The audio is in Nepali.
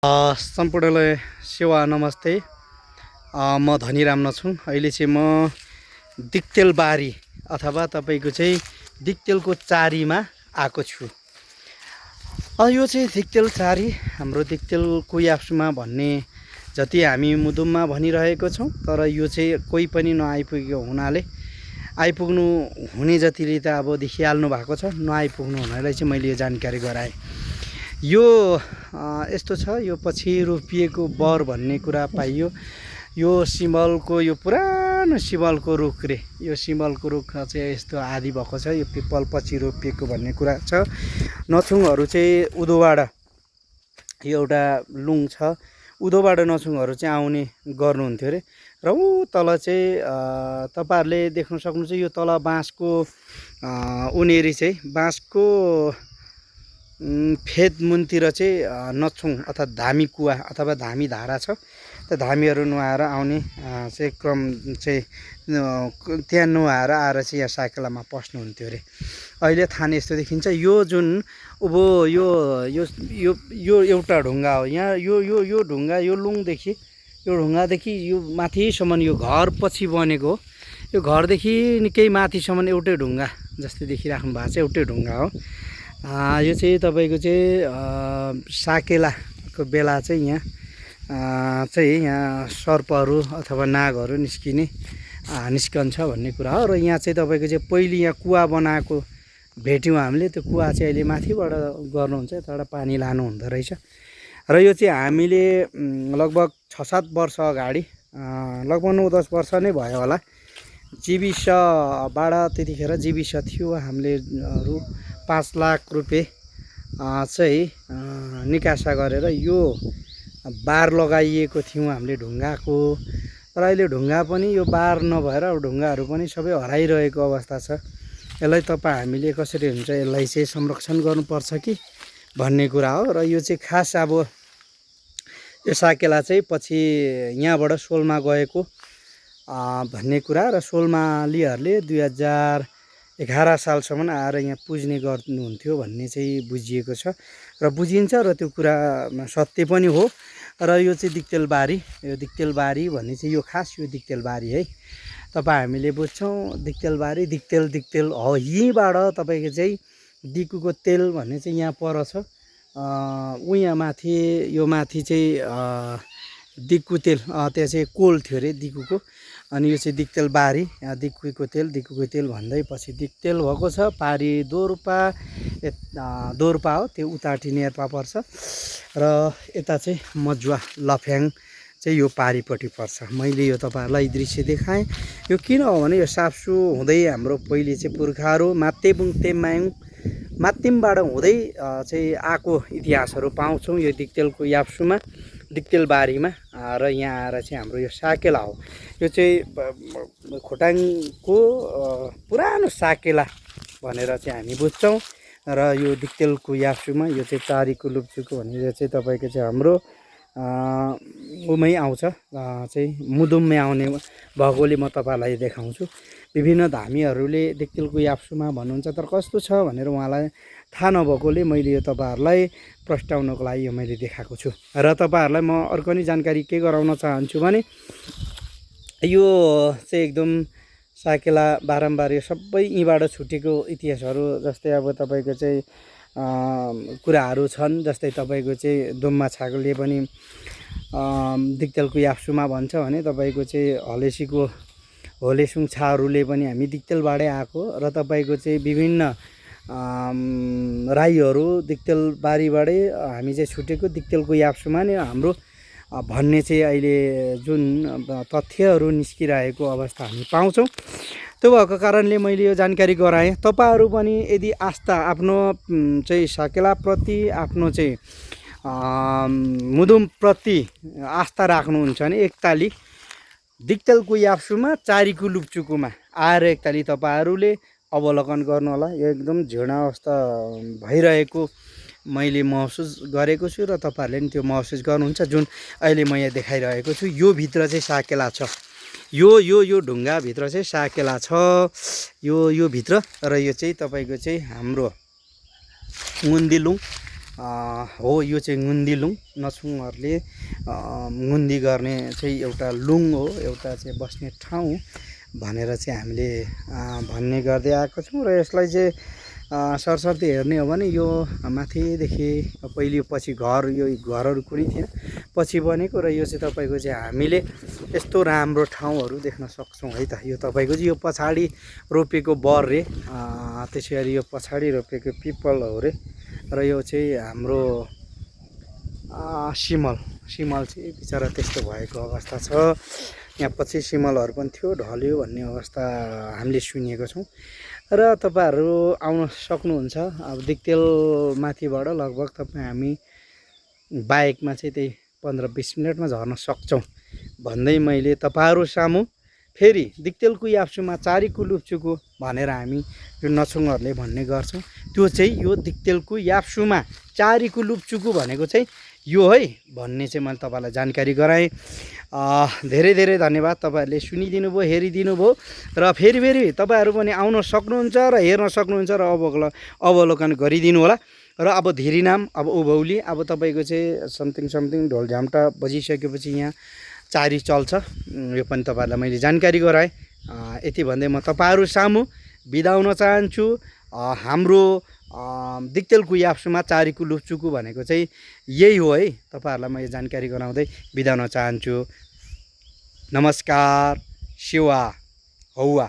सम्पूर्णलाई सेवा नमस्ते। म धनीराम नछुङ। अहिले चाहिँ म दिक्तेलबारी अथवा तपाईँको चाहिँ दिक्तेलको चारीमा आएको छु। यो चाहिँ दिक्तेल चारी हाम्रो दिक्तेल कुयाफ्सुमा भन्ने जति हामी मुदुममा भनिरहेको छौँ, तर यो चाहिँ कोही पनि नआइपुगेको हुनाले आइपुग्नु हुने जतिले त अब देखिहाल्नु भएको छ, नआइपुग्नु हुनालाई चाहिँ मैले यो जानकारी गराएँ। यो यस्तो छ, यो पछि रोपिएको बर भन्ने कुरा पाइयो। यो सिमलको यो पुरानो सिमलको रुख रे, यो सिमलको रुख चाहिँ यस्तो आदि भएको छ। यो पिपल पछि रोपिएको भन्ने कुरा छ। नछुङहरू चाहिँ उँधोबाट, यो एउटा लुङ छ, उँधोबाट नछुङहरू चाहिँ आउने गर्नुहुन्थ्यो अरे। र ऊ तल चाहिँ तपाईँहरूले देख्न सक्नुहुन्छ, यो तल बाँसको उनेरी चाहिँ बाँसको फेद मुनतिर चाहिँ नछुङ अर्थात् धामी कुवा अथवा धामी धारा छ। त्यो धामीहरू नुहाएर आउने चाहिँ क्रम चाहिँ त्यहाँ नुहाएर आएर चाहिँ यहाँ साकेलामा पस्नुहुन्थ्यो अरे। अहिले थाहा यस्तो देखिन्छ। यो जुन उभो यो यो यो यो एउटा ढुङ्गा हो। यहाँ यो यो यो ढुङ्गा, यो लुङदेखि, यो ढुङ्गादेखि यो माथिसम्म यो घर पछि बनेको हो। यो घरदेखि निकै माथिसम्म एउटै ढुङ्गा जस्तै देखिराख्नु भएको छ, एउटै ढुङ्गा हो। यो चाहिँ तपाईँको चाहिँ साकेलाको बेला चाहिँ यहाँ सर्पहरू अथवा नागहरू निस्कन्छ भन्ने कुरा हो। र यहाँ चाहिँ तपाईँको चाहिँ पहिले यहाँ कुवा बनाएको भेट्यौँ हामीले। त्यो कुवा चाहिँ अहिले माथिबाट गर्नुहुन्छ, यताबाट पानी लानु हुँदो रहेछ। र यो चाहिँ हामीले लगभग 6-7 वर्ष अगाडि, लगभग 9-10 वर्ष नै भयो होला, जीविसबाट, त्यतिखेर जीविस थियो, हामीले 5 लाख रुपियाँ चाहिँ निकासा गरेर यो बार लगाइएको थियौँ हामीले ढुङ्गाको। तर अहिले ढुङ्गा पनि यो बार नभएर ढुङ्गाहरू पनि सबै हराइरहेको अवस्था छ। यसलाई हामीले कसरी हुन्छ, यसलाई चाहिँ संरक्षण गर्नुपर्छ कि भन्ने कुरा हो। र यो चाहिँ खास अब यो साकेला चाहिँ पछि यहाँबाट सोलमा गएको भन्ने कुरा। र सोलमालीहरूले 2011 सालसम्म आएर यहाँ पुज्ने गर्नुहुन्थ्यो भन्ने चाहिँ बुझिएको छ र बुझिन्छ, र त्यो कुरा सत्य पनि हो। र यो चाहिँ दिक्तेलबारी, यो दिक्तेलबारी भन्ने चाहिँ यो खास यो दिक्तेलबारी है। हामीले बुझ्छौँ दिक्तेलबारी, दिक्तेल हो। यहीँबाट तपाईँको चाहिँ दिकुको तेल भन्ने चाहिँ यहाँ पर छ। यहाँ माथि, यो माथि चाहिँ दिक्कु तेल, त्यहाँ चाहिँ कोल थियो अरे दिकुको। अनि यो चाहिँ दिक्तेलबारी, दिक्कुको तेल भन्दै पछि दिक्तेल भएको छ। पारी दोर्पा हो, त्यो उताटी नेर्पा पर्छ। र यता चाहिँ मजुवा लफ्याङ चाहिँ यो पारीपट्टि पर्छ। मैले यो तपाईँहरूलाई दृश्य देखाएँ। यो किन हो भने यो साप्सु हुँदै हाम्रो पहिले चाहिँ पुर्खाहरू मातेबुङ तेम्मायुङ मातिमबाट हुँदै चाहिँ आएको इतिहासहरू पाउँछौँ यो दिक्तेलको याप्सुमा, दिक्तेलबारीमा। र यहाँ आएर चाहिँ हाम्रो यो साकेला हो। यो चाहिँ खोटाङको पुरानो साकेला भनेर चाहिँ हामी बुझ्छौँ। र यो दिक्तेलको याप्सुमा यो चाहिँ चारीको लुप्चुको भनेर चाहिँ तपाईँको चाहिँ हाम्रो उमै आउँछ, चाहिँ मुदुममै आउने भएकोले म तपाईँहरूलाई देखाउँछु। विभिन्न धामीहरूले दिक्तेलको याप्सुमा भन्नुहुन्छ, तर कस्तो छ भनेर उहाँलाई थाहा नभएकोले मैले यो तपाईँहरूलाई प्रस्ताउनको लागि यो मैले देखाएको छु। र तपाईँहरूलाई म अर्को नि जानकारी के गराउन चाहन्छु भने यो चाहिँ एकदम साकेला बारम्बार यो सबै यहीँबाट छुटेको इतिहासहरू, जस्तै अब तपाईँको चाहिँ कुराहरू छन्। जस्तै तपाईँको चाहिँ दोम्मा छागलले पनि दिक्तेलको याप्सुमा भन्छ भने, तपाईँको चाहिँ होलेसुङ छाहरूले पनि हामी दिक्तेलबाटै आएको। र तपाईँको चाहिँ विभिन्न राईहरू दिक्तेलबारीबाटै हामी चाहिँ छुटेको दिक्तेलको याप्सुमा नै हाम्रो भन्ने चाहिँ अहिले जुन तथ्यहरू निस्किरहेको अवस्था हामी पाउँछौँ। त्यो भएको कारणले मैले यो जानकारी गराएँ। तपाईँहरू पनि यदि आस्था आफ्नो चाहिँ साकेलाप्रति, आफ्नो चाहिँ मुदुमप्रति आस्था राख्नुहुन्छ भने एकताली दिक्तेलको याप्सुमा चारीको लुप्चुकोमा आएर एकताली तपाईँहरूले अवलोकन गर्नु होला। यो एकदम जीर्ण अवस्था भइरहेको मैले महसुस गरेको छु र तपाईँहरूले पनि त्यो महसुस गर्नुहुन्छ। जुन अहिले म यहाँ देखाइरहेको छु, यो भित्र चाहिँ साकेला छ। यो ढुङ्गाभित्र चाहिँ साकेला छ, यो भित्र। र यो चाहिँ तपाईँको चाहिँ हाम्रो मुन्दिलुङ हो यो चाहिँ ngundi-lung नछुङहरूले ngundi गर्ने चाहिँ एउटा लुङ हो, एउटा चाहिँ बस्ने ठाउँ भनेर चाहिँ हामीले भन्ने गर्दै आएको छौँ। र यसलाई चाहिँ सरसर्ती हेर्ने हो भने यो माथिदेखि पहिले पछि घर, यो घरहरू कुनै थिएन, पछि बनेको। र यो चाहिँ तपाईँको चाहिँ हामीले यस्तो राम्रो ठाउँहरू देख्न सक्छौँ है त। यो तपाईँको चाहिँ यो पछाडि रोपेको बर रे, त्यसै गरी यो पछाडि रोपेको पिपल हो रे। र यो चाहिँ हाम्रो सिमल चाहिँ बिचरा त्यस्तो भएको अवस्था छ। यहाँ पछि सिमलहरू पनि थियो, ढल्यो भन्ने अवस्था हामीले सुनेको छौँ। र तपाईँहरू आउन सक्नुहुन्छ। अब दिक्तेल माथिबाट लगभग हामी बाइकमा चाहिँ त्यही 15-20 मिनटमा झर्न सक्छौँ भन्दै मैले तपाईँहरू सामु फेरि दिक्तेलको याप्सुमा चारीको लुप्चुको भनेर हामी यो नछुङहरूले भन्ने गर्छौँ। त्यो चाहिँ यो दिक्तेलको याप्सुमा चारीको लुप्चुको भनेको चाहिँ यो है भन्ने चाहिँ मैले तपाईँलाई जानकारी गराएँ। धेरै धेरै धन्यवाद, तपाईँहरूले सुनिदिनु भयो, हेरिदिनु भयो। र फेरि तपाईँहरू पनि आउन सक्नुहुन्छ र हेर्न सक्नुहुन्छ र अवलोकन गरिदिनु होला। र अब धेरै नाम, अब उभौली, अब तपाईँको चाहिँ समथिङ ढोलझाम्टा बजिसकेपछि यहाँ चारी चल्छ। यो पनि तपाईँहरूलाई मैले जानकारी गराएँ। यति भन्दै म तपाईँहरू सामु बिदा हुन चाहन्छु। हाम्रो दिक्तेलको याप्सुमा चारीको लुप्चुको भनेको चाहिँ यही हो है, तपाईँहरूलाई मैले जानकारी गराउँदै बिदा हुन चाहन्छु। नमस्कार, शिवा हौवा।